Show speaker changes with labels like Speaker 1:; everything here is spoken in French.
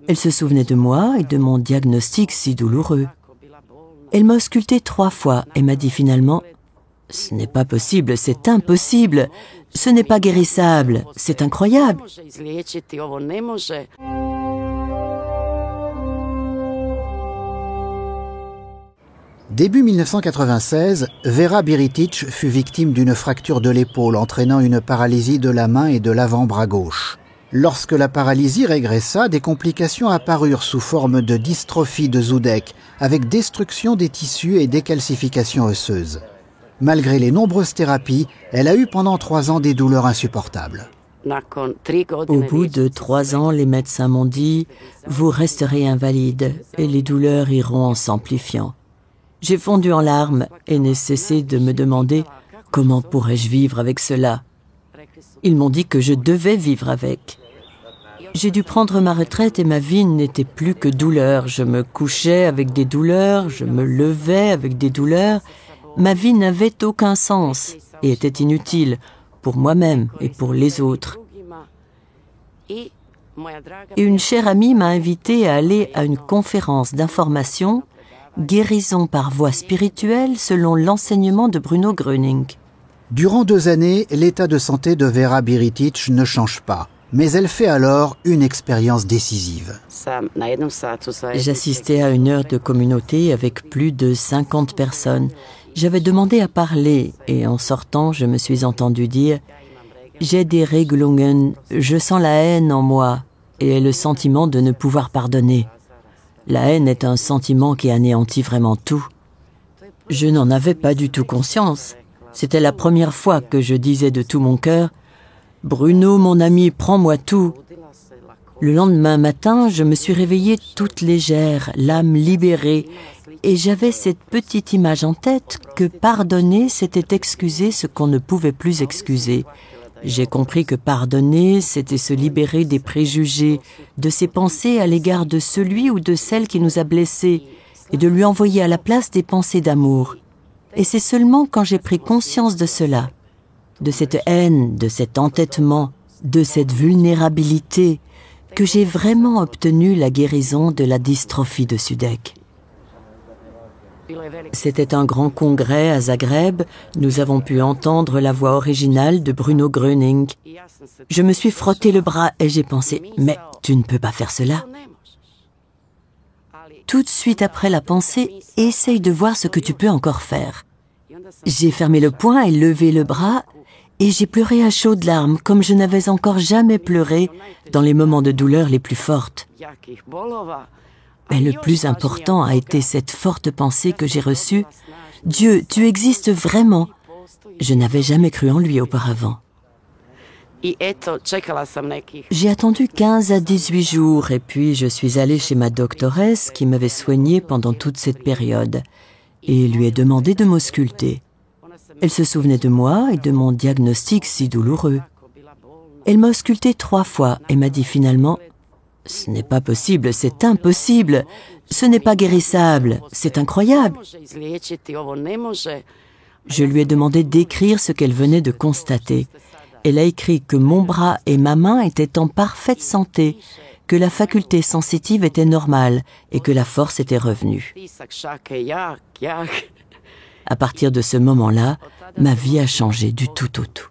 Speaker 1: Elle se souvenait de moi et de mon diagnostic si douloureux. Elle m'a ausculté 3 fois et m'a dit finalement « Ce n'est pas possible, c'est impossible, ce n'est pas guérissable, c'est incroyable ».
Speaker 2: Début 1996, Vera Biritic fut victime d'une fracture de l'épaule entraînant une paralysie de la main et de l'avant-bras gauche. Lorsque la paralysie régressa, des complications apparurent sous forme de dystrophie de Zudek, avec destruction des tissus et décalcification osseuse. Malgré les nombreuses thérapies, elle a eu pendant 3 ans des douleurs insupportables.
Speaker 1: Au bout de 3 ans, les médecins m'ont dit « Vous resterez invalide et les douleurs iront en s'amplifiant ». J'ai fondu en larmes et n'ai cessé de me demander comment pourrais-je vivre avec cela. Ils m'ont dit que je devais vivre avec. J'ai dû prendre ma retraite et ma vie n'était plus que douleur. Je me couchais avec des douleurs, je me levais avec des douleurs. Ma vie n'avait aucun sens et était inutile pour moi-même et pour les autres. Et une chère amie m'a invitée à aller à une conférence d'information « Guérison par voie spirituelle selon l'enseignement de Bruno Gröning ».
Speaker 2: Durant 2 années, l'état de santé de Vera Biritic ne change pas. Mais elle fait alors une expérience décisive.
Speaker 1: J'assistais à une heure de communauté avec plus de 50 personnes. J'avais demandé à parler et en sortant, je me suis entendu dire « J'ai des Regelungen, je sens la haine en moi et le sentiment de ne pouvoir pardonner. La haine est un sentiment qui anéantit vraiment tout. » Je n'en avais pas du tout conscience. C'était la première fois que je disais de tout mon cœur « Bruno, mon ami, prends-moi tout ». Le lendemain matin, je me suis réveillée toute légère, l'âme libérée, et j'avais cette petite image en tête que pardonner, c'était excuser ce qu'on ne pouvait plus excuser. J'ai compris que pardonner, c'était se libérer des préjugés, de ses pensées à l'égard de celui ou de celle qui nous a blessés, et de lui envoyer à la place des pensées d'amour. Et c'est seulement quand j'ai pris conscience de cela, de cette haine, de cet entêtement, de cette vulnérabilité, que j'ai vraiment obtenu la guérison de la dystrophie de Zudek. C'était un grand congrès à Zagreb. Nous avons pu entendre la voix originale de Bruno Gröning. Je me suis frotté le bras et j'ai pensé « Mais tu ne peux pas faire cela !» Tout de suite après la pensée, essaye de voir ce que tu peux encore faire. J'ai fermé le poing et levé le bras et j'ai pleuré à chaudes larmes comme je n'avais encore jamais pleuré dans les moments de douleur les plus fortes. Mais le plus important a été cette forte pensée que j'ai reçue. « Dieu, tu existes vraiment !» Je n'avais jamais cru en lui auparavant. J'ai attendu 15 à 18 jours et puis je suis allée chez ma doctoresse qui m'avait soignée pendant toute cette période et lui ai demandé de m'ausculter. Elle se souvenait de moi et de mon diagnostic si douloureux. Elle m'a ausculté 3 fois et m'a dit finalement « Ce n'est pas possible, c'est impossible, ce n'est pas guérissable, c'est incroyable ». Je lui ai demandé d'écrire ce qu'elle venait de constater. Elle a écrit que mon bras et ma main étaient en parfaite santé, que la faculté sensitive était normale et que la force était revenue. À partir de ce moment-là, ma vie a changé du tout au tout.